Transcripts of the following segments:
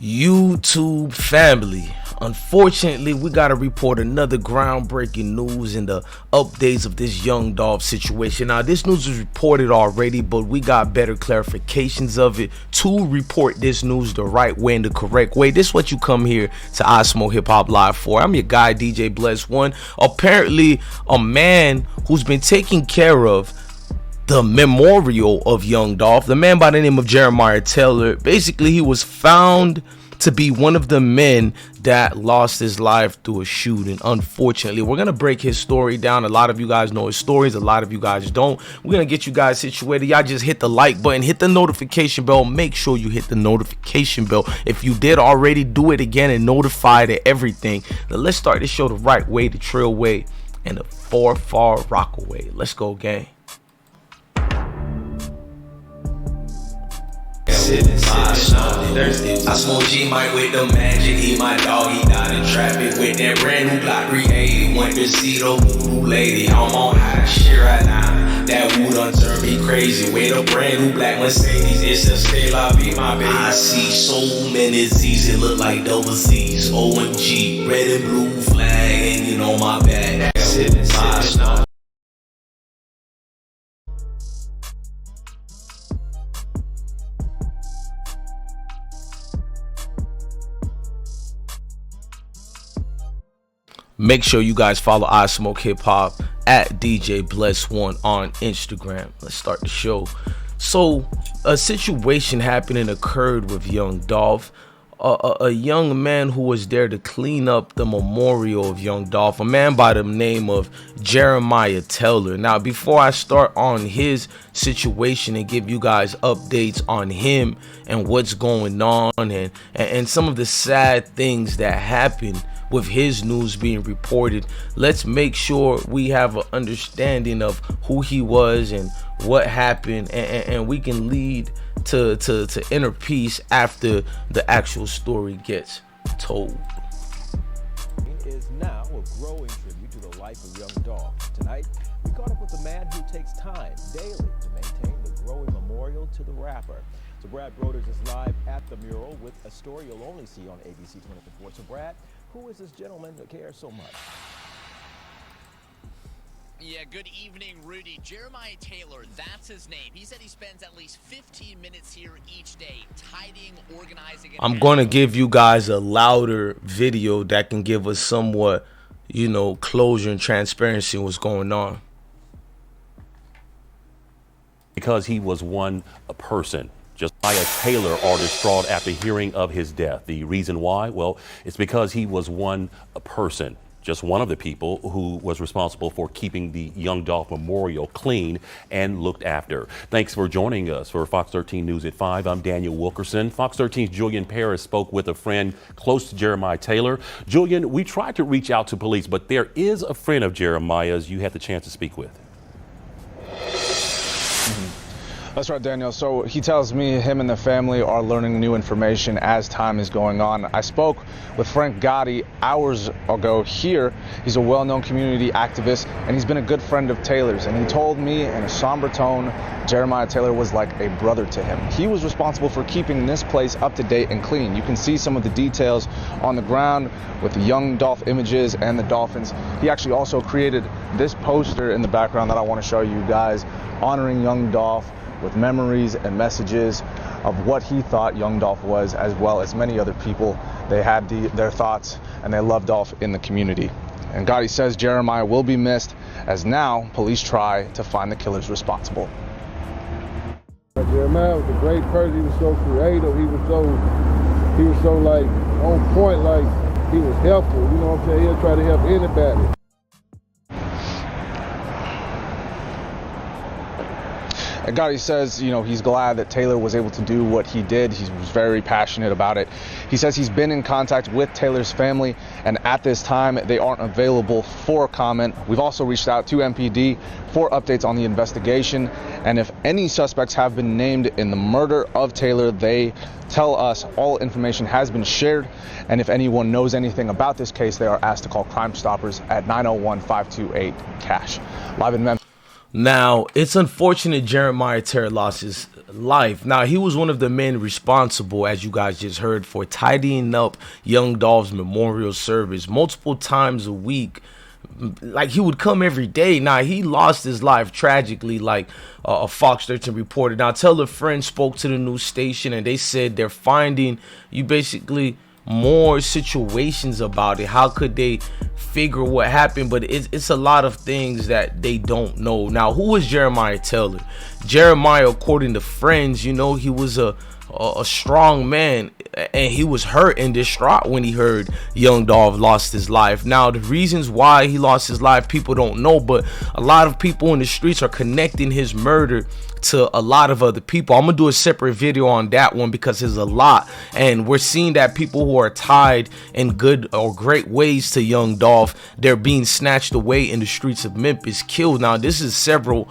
YouTube family, unfortunately we gotta report another groundbreaking news in the updates of this young Dolph situation. Now this news was reported already, but we got better clarifications of it to report this news the right way and the correct way. This is what you come here to I Smoke Hip Hop Live for. I'm your guy DJ Bless One. Apparently a man who's been taking care of the memorial of young Dolph, the man by the name of Jeremiah Taylor, basically he was found to be one of the men that lost his life through a shooting. Unfortunately, we're gonna break his story down. A lot of you guys know his stories, a lot of you guys don't. We're gonna get you guys situated. Y'all just hit the like button, hit the notification bell. Make sure you hit the notification bell. If you did already, do it again and notify to everything. Now let's start this show the right way, the trail way, and the far rock away. Let's go, gang. I smoke G Mike with the magic, he my dog, he died in traffic with that brand new Glock 380. Went to see the voodoo lady, I'm on high shit right now. That wood done turned me crazy with a brand new black Mercedes. It's a still I be my baby. I see so many Z's, it look like double Z's. OMG, red and blue flag hanging on my back. Make sure you guys follow I Smoke Hip Hop at DJ Bless One on Instagram. Let's start the show. So a situation happened and occurred with young Dolph, a young man who was there to clean up the memorial of young Dolph, a man by the name of Jeremiah Taylor. Now before I start on his situation and give you guys updates on him and what's going on and some of the sad things that happened with his news being reported, let's make sure we have an understanding of who he was and what happened, and we can lead to inner peace after the actual story gets told. Is now a growing tribute to the life of young Dolph. Tonight, we caught up with a man who takes time daily to maintain the growing memorial to the rapper. So Brad Broders is live at the mural with a story you'll only see on ABC 24. So Brad, who is this gentleman that cares so much? Yeah, good evening, Rudy. Jeremiah Taylor, that's his name. He said he spends at least 15 minutes here each day, tidying, organizing. I'm going to give you guys a louder video that can give us somewhat, closure and transparency on what's going on. Because he was a person. Jeremiah Taylor are distraught after hearing of his death. The reason why? Well, it's because he was a person, just one of the people who was responsible for keeping the young Dolph memorial clean and looked after. Thanks for joining us for Fox 13 News at 5. I'm Daniel Wilkerson. Fox 13's Julian Paris spoke with a friend close to Jeremiah Taylor. Julian, we tried to reach out to police, but there is a friend of Jeremiah's you had the chance to speak with. That's right, Daniel. So he tells me him and the family are learning new information as time is going on. I spoke with Frank Gotti hours ago here. He's a well-known community activist, and he's been a good friend of Taylor's. And he told me in a somber tone, Jeremiah Taylor was like a brother to him. He was responsible for keeping this place up to date and clean. You can see some of the details on the ground with the young Dolph images and the dolphins. He actually also created this poster in the background that I want to show you guys, honoring young Dolph with memories and messages of what he thought young Dolph was, as well as many other people. They had their thoughts, and they loved Dolph in the community. And Gotti says Jeremiah will be missed, as now police try to find the killers responsible. Jeremiah was a great person. He was so creative. He was so like on point. Like he was helpful. You know what I'm saying? He'll try to help anybody. And Gotti says, he's glad that Taylor was able to do what he did. He was very passionate about it. He says he's been in contact with Taylor's family, and at this time, they aren't available for comment. We've also reached out to MPD for updates on the investigation, and if any suspects have been named in the murder of Taylor, they tell us all information has been shared, and if anyone knows anything about this case, they are asked to call Crime Stoppers at 901-528-CASH. Live in Memphis. Now, it's unfortunate Jeremiah Taylor lost his life. Now, he was one of the men responsible, as you guys just heard, for tidying up young Dolph's memorial service multiple times a week. Like, he would come every day. Now, he lost his life tragically, like a Fox 13 reported. Now, tell a friend spoke to the news station, and they said they're finding you basically more situations about it. How could they figure what happened? But it's a lot of things that they don't know. Now, who is Jeremiah Taylor? Jeremiah, according to friends, you know, he was a strong man, and he was hurt and distraught when he heard young Dolph lost his life. Now, the reasons why he lost his life, people don't know, but a lot of people in the streets are connecting his murder to a lot of other people. I'm gonna do a separate video on that one because there's a lot, and we're seeing that people who are tied in good or great ways to young Dolph, they're being snatched away in the streets of Memphis, killed. Now, this is several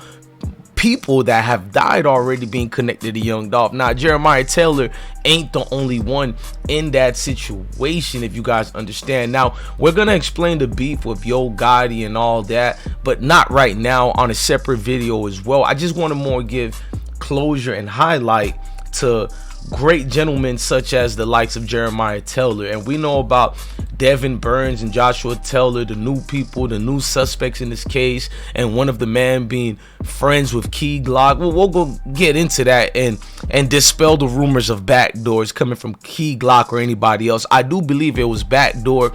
people that have died already being connected to young Dolph. Now, Jeremiah Taylor ain't the only one in that situation, if you guys understand. Now, we're gonna explain the beef with Yo Gotti and all that, but not right now, on a separate video as well. I just want to more give closure and highlight to great gentlemen such as the likes of Jeremiah Taylor. And we know about Devin Burns and Joshua Taylor, the new people, the new suspects in this case, and one of the men being friends with Key Glock. Well, we'll go get into that and dispel the rumors of backdoors coming from Key Glock or anybody else. I do believe it was backdoor,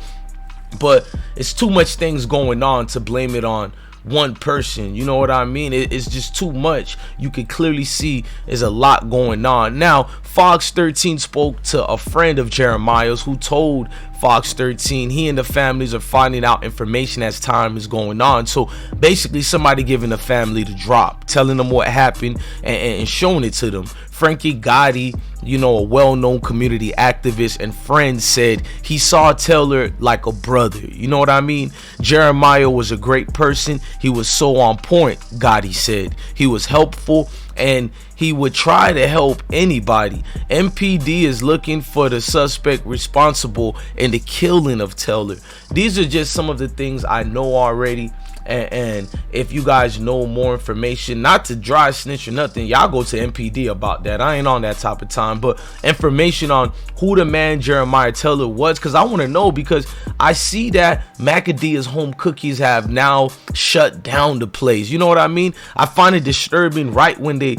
but it's too much things going on to blame it on one person. You know what I mean? It's just too much. You can clearly see there's a lot going on. Now, Fox 13 spoke to a friend of Jeremiah's who told Fox 13 he and the families are finding out information as time is going on. So basically, somebody giving the family the drop, telling them what happened and showing it to them. Frankie Gotti, you know, a well-known community activist and friend, said he saw Taylor like a brother. You know what I mean? Jeremiah was a great person. He was so on point, Gotti said. He was helpful, and he would try to help anybody. MPD is looking for the suspect responsible in the killing of Taylor. These are just some of the things I know already. And if you guys know more information, not to dry snitch or nothing, y'all go to MPD about that. I ain't on that type of time, but information on who the man Jeremiah Taylor was, because I want to know, because I see that Macadamia's Home Cookies have now shut down the place. You know what I mean? I find it disturbing right when they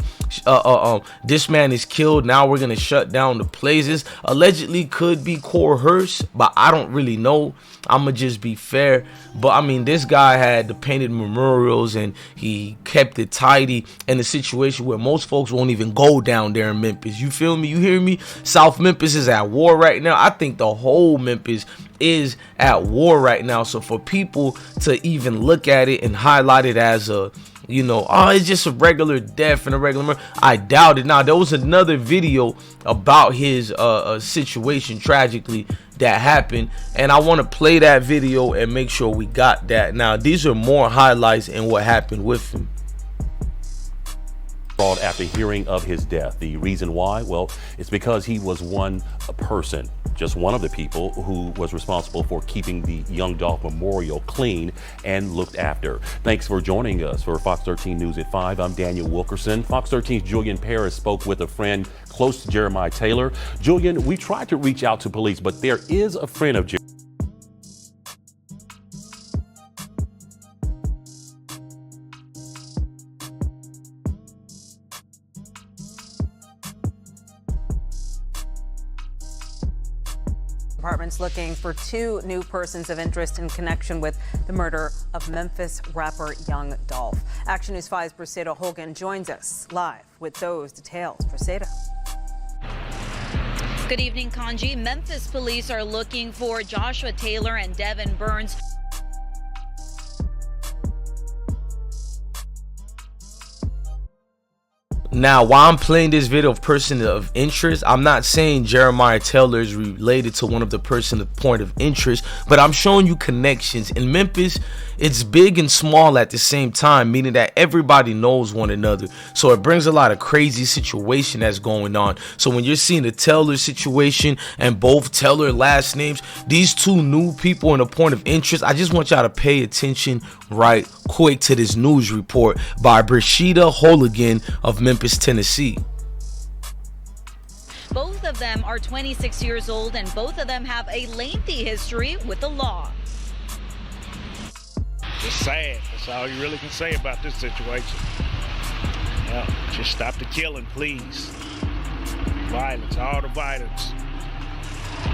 this man is killed. Now we're gonna shut down the places. Allegedly could be coerced, but I don't really know. I'ma just be fair. But I mean, this guy had the painted memorials and he kept it tidy in a situation where most folks won't even go down there in Memphis. You feel me? You hear me? South Memphis is at war right now. I think the whole Memphis is at war right now. So for people to even look at it and highlight it as a, you know, oh, it's just a regular death and a regular murder, I doubt it. Now, there was another video about his situation tragically that happened, and I want to play that video and make sure we got that. Now, these are more highlights in what happened with him. After hearing of his death. The reason why? Well, it's because he was a person, just one of the people who was responsible for keeping the young Dolph Memorial clean and looked after. Thanks for joining us for Fox 13 News at 5. I'm Daniel Wilkerson. Fox 13's Julian Paris spoke with a friend close to Jeremiah Taylor. Julian, we tried to reach out to police, but there is a friend of Jeremiah. Department's looking for 2 new persons of interest in connection with the murder of Memphis rapper young Dolph. Action News 5's Braceda Hogan joins us live with those details. Braceda. Good evening, Kanji. Memphis police are looking for Joshua Taylor and Devin Burns. Now, while I'm playing this video of person of interest, I'm not saying Jeremiah Taylor is related to one of the person of point of interest, but I'm showing you connections. In Memphis, it's big and small at the same time, meaning that everybody knows one another. So it brings a lot of crazy situation that's going on. So when you're seeing the Taylor situation and both Taylor last names, these 2 new people in a point of interest, I just want y'all to pay attention right quick to this news report by Braceda Hogan of Memphis, Tennessee. them are 26 years old, and both of them have a lengthy history with the law. It's sad. That's all you really can say about this situation. Yeah, just stop the killing, please. Violence, all the violence.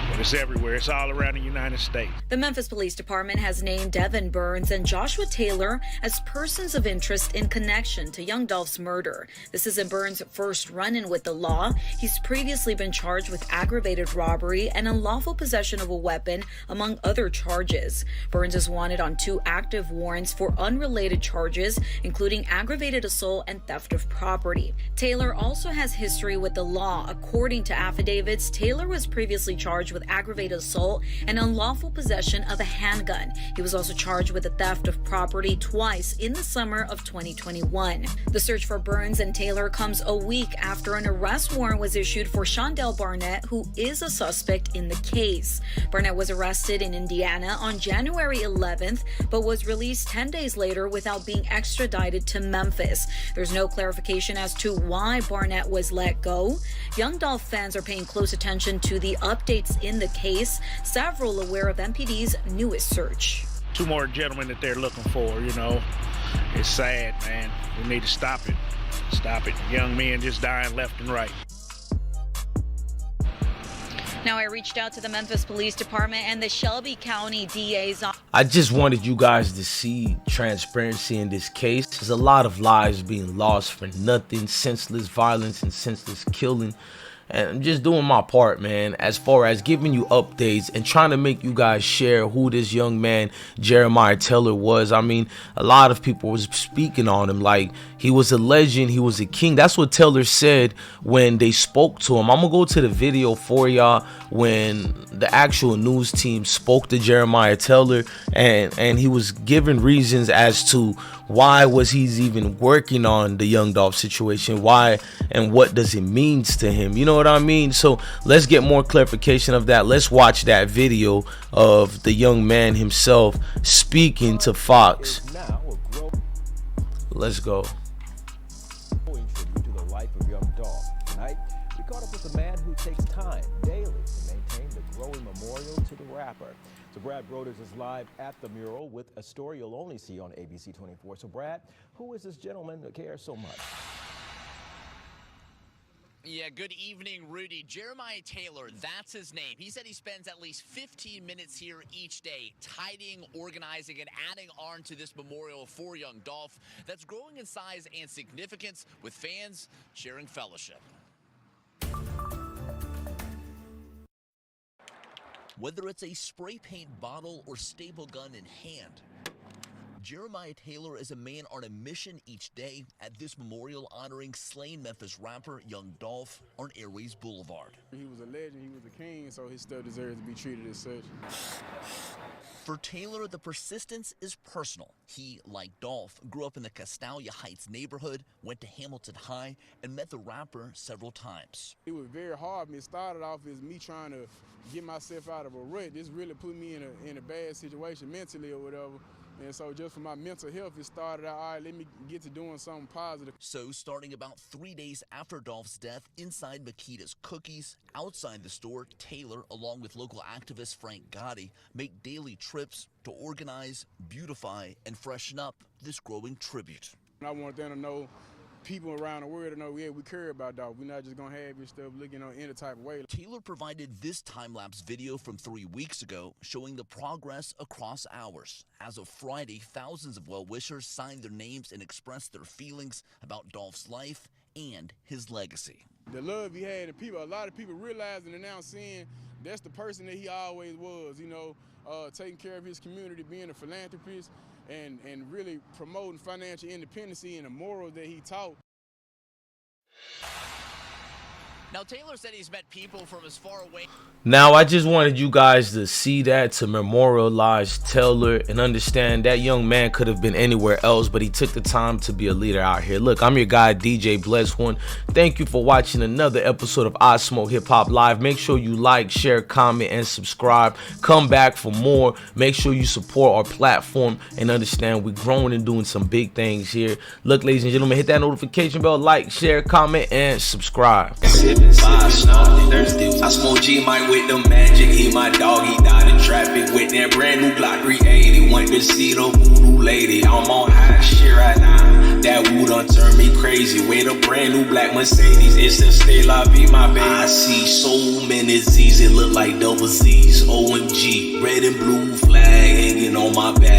And it's everywhere. It's all around the United States. The Memphis Police Department has named Devin Burns and Joshua Taylor as persons of interest in connection to young Dolph's murder. This isn't Burns' first run-in with the law. He's previously been charged with aggravated robbery and unlawful possession of a weapon, among other charges. Burns is wanted on 2 active warrants for unrelated charges, including aggravated assault and theft of property. Taylor also has history with the law. According to affidavits, Taylor was previously charged with aggravated assault and unlawful possession of a handgun. He was also charged with the theft of property twice in the summer of 2021. The search for Burns and Taylor comes a week after an arrest warrant was issued for Shondell Barnett, who is a suspect in the case. Barnett was arrested in Indiana on January 11th, but was released 10 days later without being extradited to Memphis. There's no clarification as to why Barnett was let go. Young Dolph fans are paying close attention to the updates in the case, several aware of MPD's newest search. 2 more gentlemen that they're looking for, you know. It's sad, man. We need to stop it. Stop it. Young men just dying left and right. Now, I reached out to the Memphis Police Department and the Shelby County DA's office. I just wanted you guys to see transparency in this case. There's a lot of lives being lost for nothing, senseless violence and senseless killing. And I'm just doing my part, man, as far as giving you updates and trying to make you guys share who this young man Jeremiah Taylor was. I mean, a lot of people was speaking on him like he was a legend, he was a king. That's what Taylor said when they spoke to him. I'm gonna go to the video for y'all when the actual news team spoke to Jeremiah Taylor, and he was giving reasons as to why was he's even working on the young Dolph situation, why and what does it means to him, you know what I mean? So let's get more clarification of that. Let's watch that video of the young man himself speaking to Fox. Let's go. Tribute to the life of young Dolph. Tonight, we caught up with the man who takes time daily to maintain the growing memorial to the rapper. So Brad Broders is live at the mural with a story you'll only see on ABC 24. So Brad, who is this gentleman that cares so much? Yeah, good evening, Rudy. Jeremiah Taylor, that's his name. He said he spends at least 15 minutes here each day, tidying, organizing, and adding on to this memorial for young Dolph that's growing in size and significance, with fans sharing fellowship. Whether it's a spray paint bottle or staple gun in hand, Jeremiah Taylor is a man on a mission each day at this memorial honoring slain Memphis rapper young Dolph on Airways Boulevard. He was a legend, he was a king, so he still deserves to be treated as such. For Taylor, the persistence is personal. He, like Dolph, grew up in the Castalia Heights neighborhood, went to Hamilton High, and met the rapper several times. It was very hard. It started off as me trying to get myself out of a rut. This really put me in a bad situation mentally or whatever. And so just for my mental health, it started out, all right, let me get to doing something positive. So starting about 3 days after Dolph's death, inside Makita's Cookies, outside the store, Taylor, along with local activist Frank Gotti, make daily trips to organize, beautify, and freshen up this growing tribute. I want them to know, people around the world to know, yeah, we care about Dolph. We're not just going to have your stuff looking on any type of way. Taylor provided this time-lapse video from 3 weeks ago showing the progress across hours. As of Friday, thousands of well-wishers signed their names and expressed their feelings about Dolph's life and his legacy. The love he had, and people, a lot of people realizing and now seeing that's the person that he always was, you know, taking care of his community, being a philanthropist, and really promoting financial independence and the morals that he taught. Now, Taylor said he's met people from as far away. Now, I just wanted you guys to see that, to memorialize Taylor and understand that young man could have been anywhere else, but he took the time to be a leader out here. Look, I'm your guy, DJ Bless One. Thank you for watching another episode of I Smoke Hip Hop Live. Make sure you like, share, comment, and subscribe. Come back for more. Make sure you support our platform and understand we're growing and doing some big things here. Look, ladies and gentlemen, hit that notification bell, like, share, comment, and subscribe. sipping, thirsty. I smoke G Mike with the magic. He my dog, he died in traffic with that brand new Glock 380. Went to see the voodoo lady. I'm on high shit right now. That woo done turned me crazy. With a brand new black Mercedes. It's the stay la vie, my baby. I see so many Z's, it look like double Z's. OMG, red and blue flag hanging on my back.